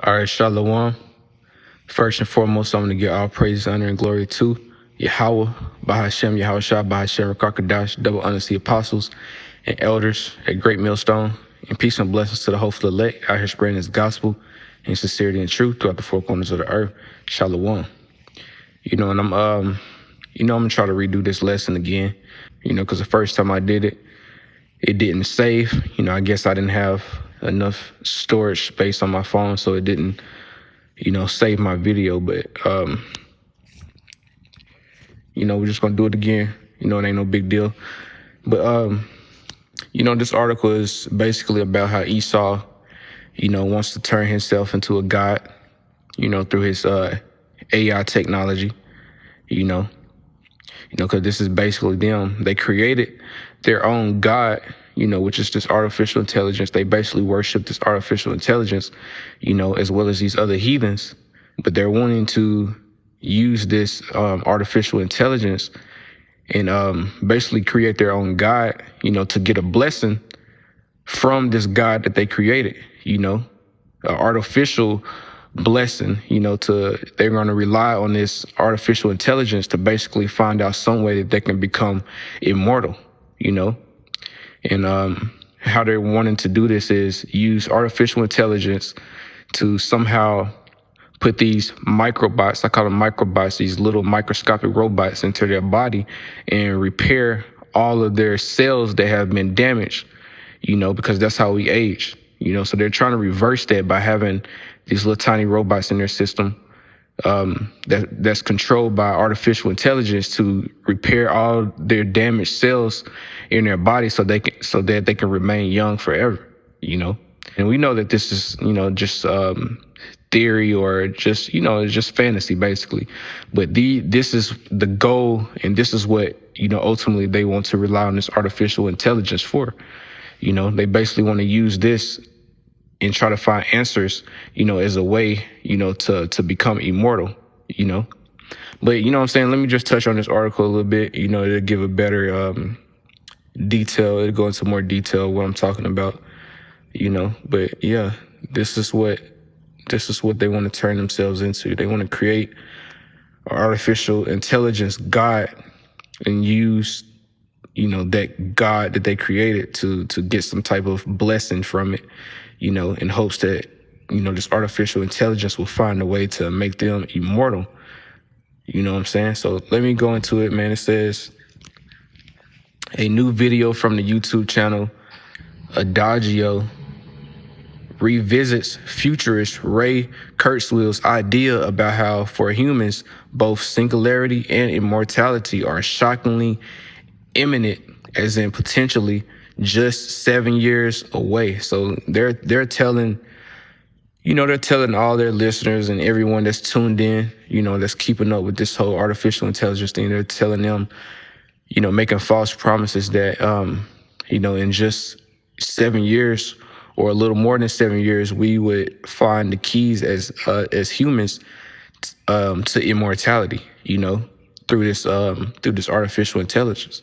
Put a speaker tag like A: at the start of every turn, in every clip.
A: All right, Shalom. First and foremost, I'm going to give all praise, honor, and glory to Yahweh, Bahashem, Yahushua, Bahashem, Rakakadash, double honors to the apostles and elders at Great Millstone, and peace and blessings to the hopeful elect out here spreading his gospel in sincerity and truth throughout the four corners of the earth. Shalom. And I'm going to try to redo this lesson again, because the first time I did it, it didn't save. I guess I didn't have enough storage space on my phone, so it didn't, save my video. But, we're just going to do it again. It ain't no big deal. But, this article is basically about how Esau, wants to turn himself into a god, through his AI technology, because this is basically them. They created their own god, which is this artificial intelligence. They basically worship this artificial intelligence, as well as these other heathens. But they're wanting to use this artificial intelligence and basically create their own god, to get a blessing from this god that they created, an artificial blessing, they're going to rely on this artificial intelligence to basically find out some way that they can become immortal, and how they're wanting to do this is use artificial intelligence to somehow put these microbots, I call them microbots, these little microscopic robots into their body and repair all of their cells that have been damaged, because that's how we age, so they're trying to reverse that by having these little tiny robots in their system that's controlled by artificial intelligence to repair all their damaged cells in their body so that they can remain young forever, And we know that this is, just theory or just, it's just fantasy basically. But this is the goal, and this is what, ultimately they want to rely on this artificial intelligence for. They basically want to use this and try to find answers, as a way, to become immortal, But, what I'm saying? Let me just touch on this article a little bit, to give a better detail. It'll go into more detail of what I'm talking about, But, yeah, this is what they want to turn themselves into. They want to create an artificial intelligence god and use, that god that they created to get some type of blessing from it, in hopes that, this artificial intelligence will find a way to make them immortal. You know what I'm saying? So let me go into it, man. It says, a new video from the YouTube channel Adagio revisits futurist Ray Kurzweil's idea about how for humans, both singularity and immortality are shockingly imminent, as in potentially just 7 years away. So they're telling, they're telling all their listeners and everyone that's tuned in, that's keeping up with this whole artificial intelligence thing. They're telling them, making false promises that, in just 7 years or a little more than 7 years, we would find the keys as humans to immortality, through this artificial intelligence.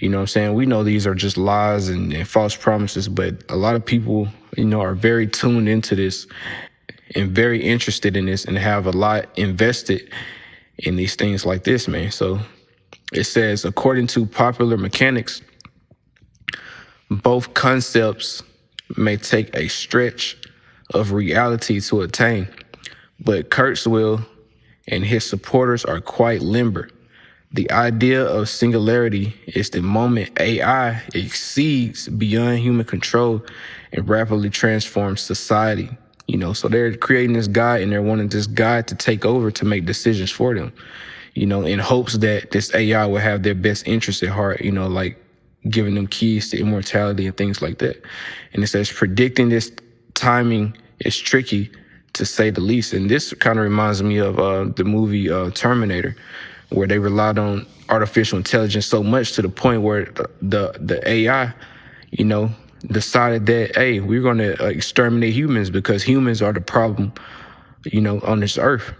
A: You know what I'm saying? We know these are just lies and false promises, but a lot of people, are very tuned into this and very interested in this and have a lot invested in these things like this, man. So it says, according to popular mechanics, both concepts may take a stretch of reality to attain, but Kurzweil and his supporters are quite limber. The idea of singularity is the moment AI exceeds beyond human control and rapidly transforms society. So they're creating this guy and they're wanting this guy to take over to make decisions for them, in hopes that this AI will have their best interests at heart, like giving them keys to immortality and things like that. And it says predicting this timing is tricky, to say the least. And this kind of reminds me of the movie Terminator, where they relied on artificial intelligence so much to the point where the AI, decided that, hey, we're going to exterminate humans because humans are the problem, on this earth,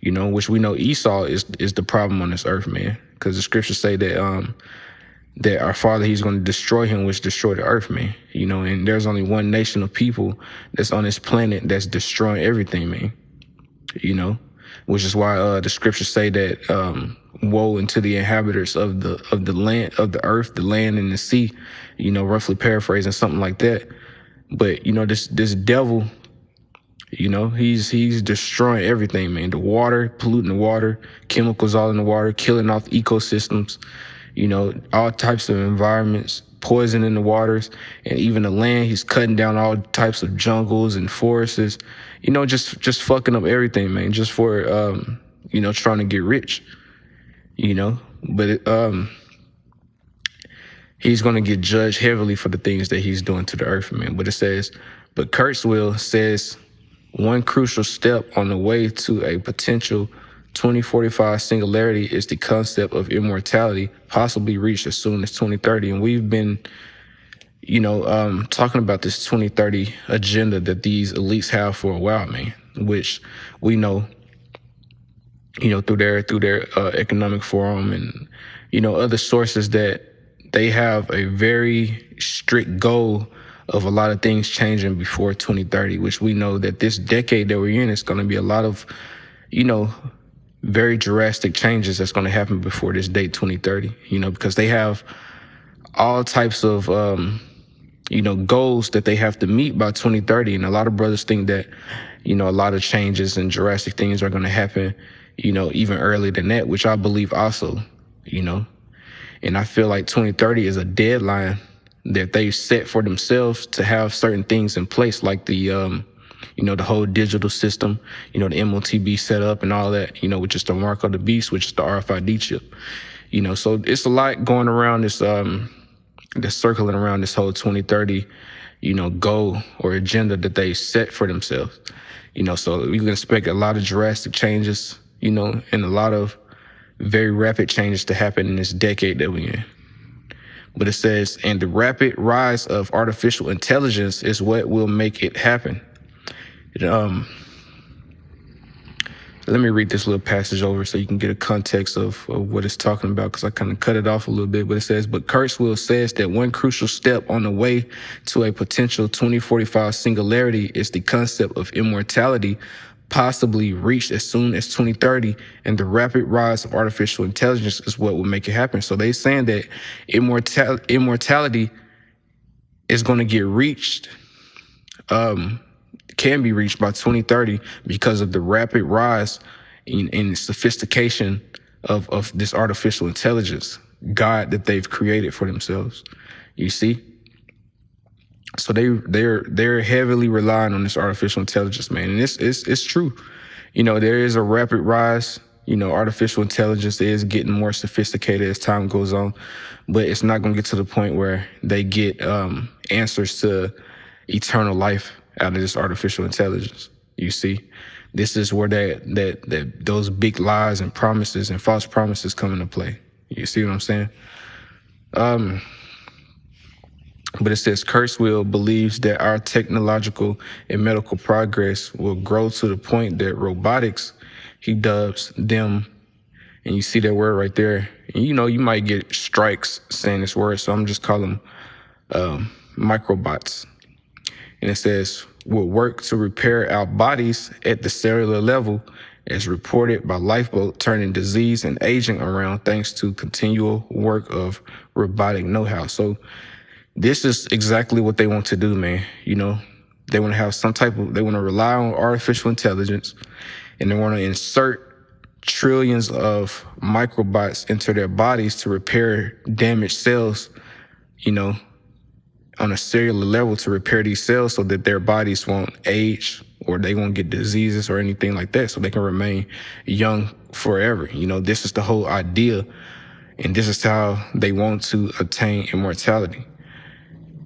A: which we know Esau is the problem on this earth, man. Because the scriptures say that that our Father, he's going to destroy him, which destroy the earth, man. You know, and there's only one nation of people that's on this planet that's destroying everything, man. You know, which is why the scriptures say that woe unto the inhabitants of the land, of the earth, the land and the sea, you know, roughly paraphrasing something like that. But, you know, this devil, you know, he's destroying everything, man. The water, polluting the water, chemicals all in the water, killing off ecosystems, you know, all types of environments, poison in the waters, and even the land. He's cutting down all types of jungles and forests, you know, just fucking up everything, man, just for, you know, trying to get rich, you know. But he's going to get judged heavily for the things that he's doing to the earth, man. But it says, but Kurzweil says one crucial step on the way to a potential 2045 singularity is the concept of immortality, possibly reached as soon as 2030. And we've been, you know, talking about this 2030 agenda that these elites have for a while, man, which we know, you know, through their economic forum and, you know, other sources, that they have a very strict goal of a lot of things changing before 2030, which we know that this decade that we're in is going to be a lot of, you know, very drastic changes that's going to happen before this date 2030, you know, because they have all types of, you know, goals that they have to meet by 2030. And a lot of brothers think that, you know, a lot of changes and drastic things are going to happen, you know, even earlier than that, which I believe also, you know. And I feel like 2030 is a deadline that they set for themselves to have certain things in place, like the, you know, the whole digital system, you know, the MOTB setup and all that, you know, which is the mark of the beast, which is the RFID chip, you know. So it's a lot going around this, that's circling around this whole 2030, you know, goal or agenda that they set for themselves, you know. So we can expect a lot of drastic changes, you know, and a lot of very rapid changes to happen in this decade that we're in. But it says, and the rapid rise of artificial intelligence is what will make it happen. Let me read this little passage over so you can get a context of what it's talking about, because I kind of cut it off a little bit. But it says, but Kurzweil says that one crucial step on the way to a potential 2045 singularity is the concept of immortality, possibly reached as soon as 2030, and the rapid rise of artificial intelligence is what will make it happen. So they're saying that immortality is going to get reached, can be reached by 2030 because of the rapid rise in sophistication of this artificial intelligence God that they've created for themselves. You see? So they're heavily relying on this artificial intelligence, man. And it's true. You know, there is a rapid rise. You know, artificial intelligence is getting more sophisticated as time goes on, but it's not going to get to the point where they get answers to eternal life out of this artificial intelligence. You see, this is where that those big lies and promises and false promises come into play. You see what I'm saying? But it says Kurzweil believes that our technological and medical progress will grow to the point that robotics, he dubs them, and you see that word right there. And you know, you might get strikes saying this word, so I'm just calling them microbots. And it says, will work to repair our bodies at the cellular level, as reported by Lifeboat, turning disease and aging around thanks to continual work of robotic know-how. So this is exactly what they want to do, man. You know, they want to have they want to rely on artificial intelligence, and they want to insert trillions of microbots into their bodies to repair damaged cells, you know, on a cellular level, to repair these cells so that their bodies won't age or they won't get diseases or anything like that, so they can remain young forever. You know, this is the whole idea, and this is how they want to attain immortality.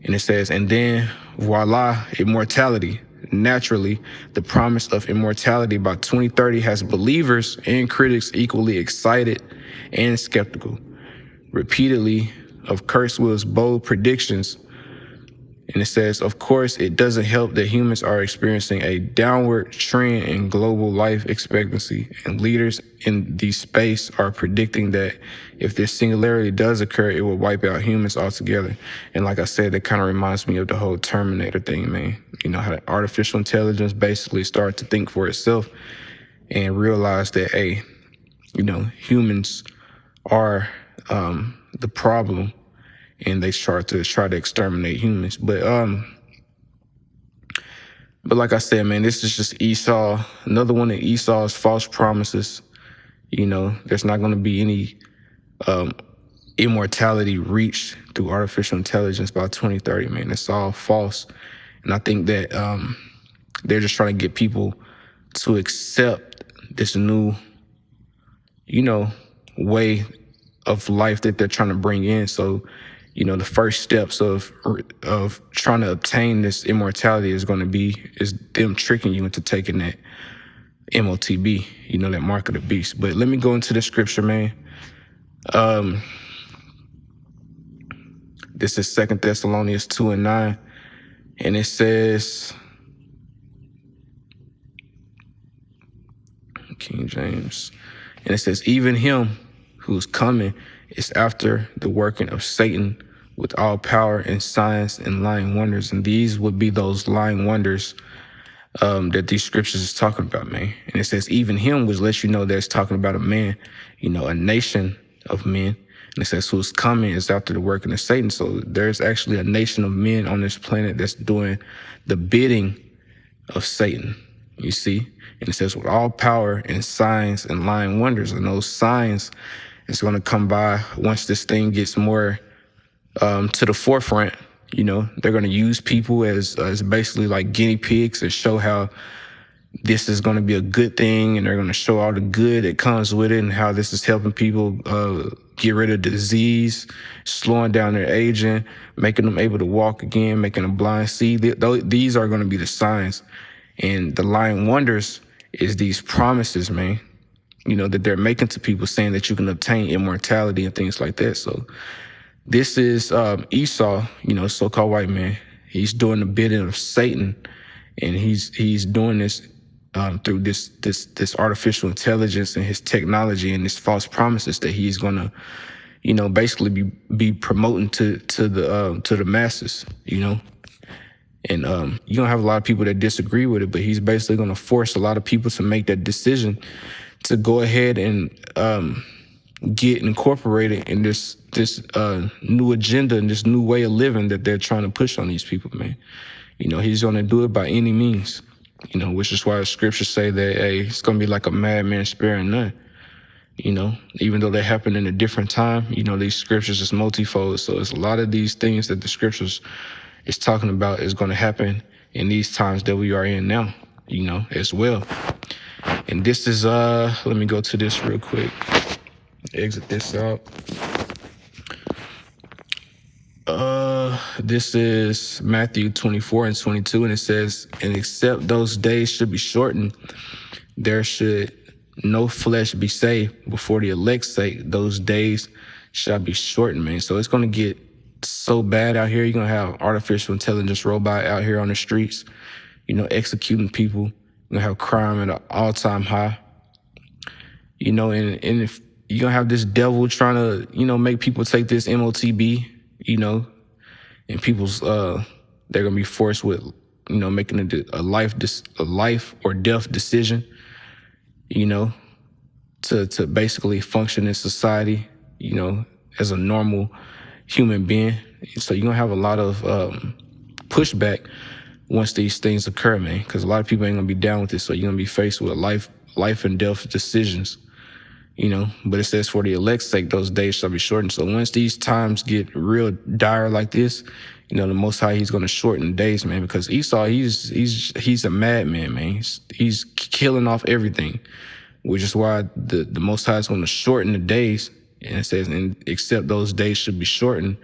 A: And it says, and then voila, immortality. Naturally, the promise of immortality by 2030 has believers and critics equally excited and skeptical. Repeatedly of Kurzweil's bold predictions And it says, of course, it doesn't help that humans are experiencing a downward trend in global life expectancy, and leaders in the space are predicting that if this singularity does occur, it will wipe out humans altogether. And like I said, that kind of reminds me of the whole Terminator thing, man. You know, how the artificial intelligence basically started to think for itself and realize that, hey, you know, humans are the problem, and they start to exterminate humans. But like I said, man, this is just Esau, another one of Esau's false promises. You know, there's not going to be any immortality reached through artificial intelligence by 2030, man. It's all false. And I think that they're just trying to get people to accept this new, you know, way of life that they're trying to bring in. So, you know, the first steps of trying to obtain this immortality is them tricking you into taking that MOTB, you know, that mark of the beast. But let me go into the scripture, man. This is 2 Thessalonians 2:9, and it says, King James, and it says, even him who's coming is after the working of Satan with all power and signs and lying wonders. And these would be those lying wonders that these scriptures is talking about, man. And it says, even him, which lets you know that it's talking about a man, you know, a nation of men. And it says, who's coming is after the working of Satan. So there's actually a nation of men on this planet that's doing the bidding of Satan, you see? And it says, with all power and signs and lying wonders. And those signs is going to come by once this thing gets more to the forefront. You know, they're going to use people as basically like guinea pigs and show how this is going to be a good thing, and they're going to show all the good that comes with it and how this is helping people get rid of disease, slowing down their aging, making them able to walk again, making them blind see. These are going to be the signs. And the lying wonders is these promises, man, you know, that they're making to people, saying that you can obtain immortality and things like that. So this is Esau, you know, so-called white man. He's doing the bidding of Satan, and he's doing this through this artificial intelligence and his technology and his false promises that he's gonna, you know, basically be promoting to the masses, you know. And you're gonna have a lot of people that disagree with it, but he's basically gonna force a lot of people to make that decision to go ahead and get incorporated in this new agenda and this new way of living that they're trying to push on these people, man. You know, he's gonna do it by any means, you know, which is why the scriptures say that, hey, it's gonna be like a madman sparing none. You know, even though they happen in a different time, you know, these scriptures is multifold. So it's a lot of these things that the scriptures is talking about is going to happen in these times that we are in now, you know, as well. And this is, let me go to this real quick. Exit this out. This is Matthew 24:22, and it says, and except those days should be shortened, there should no flesh be saved. Before the elect's sake, those days shall be shortened, man. So it's going to get so bad out here. You're going to have artificial intelligence robot out here on the streets, you know, executing people. You're going to have crime at an all-time high, you know, and if you're going to have this devil trying to, you know, make people take this MOTB, you know, and people's, they're going to be forced with, you know, making a life or death decision, you know, to basically function in society, you know, as a normal human being. So you're going to have a lot of pushback once these things occur, man, because a lot of people ain't going to be down with this. So you're going to be faced with life and death decisions, you know. But it says, for the elect's sake, those days shall be shortened. So once these times get real dire like this, you know, the Most High, he's going to shorten the days, man, because Esau, he's a madman, man. He's killing off everything, which is why the Most High is going to shorten the days. And it says, and except those days should be shortened,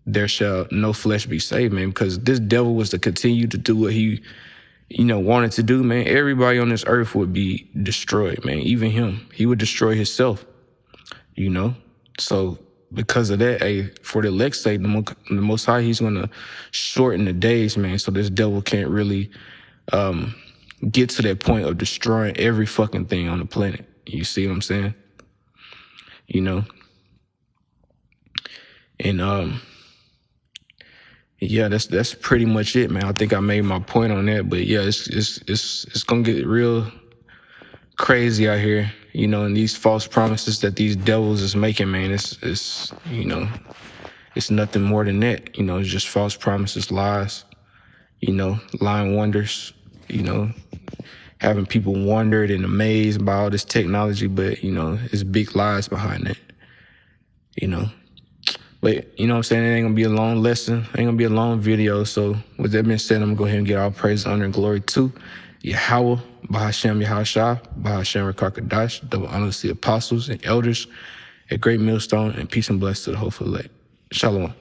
A: there shall no flesh be saved, man, because this devil was to continue to do what he, you know, wanted to do, man. Everybody on this earth would be destroyed, man. Even him, he would destroy himself, you know. So because of that, for the elect's sake, the Most High, he's going to shorten the days, man, so this devil can't really get to that point of destroying every fucking thing on the planet. You see what I'm saying? You know? And yeah, that's pretty much it, man. I think I made my point on that, but yeah, it's gonna get real crazy out here, you know, and these false promises that these devils is making, man, it's you know, it's nothing more than that. You know, it's just false promises, lies, you know, lying wonders, you know, having people wondered and amazed by all this technology, but, you know, it's big lies behind it, you know. But, you know what I'm saying, it ain't gonna be a long lesson, ain't gonna be a long video. So with that being said, I'm gonna go ahead and get all praise, honor, and glory to Yahweh, Bahashem Yahushua, Bahashem Rakakadash, double honor to the apostles and elders at Great Millstone, and peace and blessings to the whole elect. Shalom.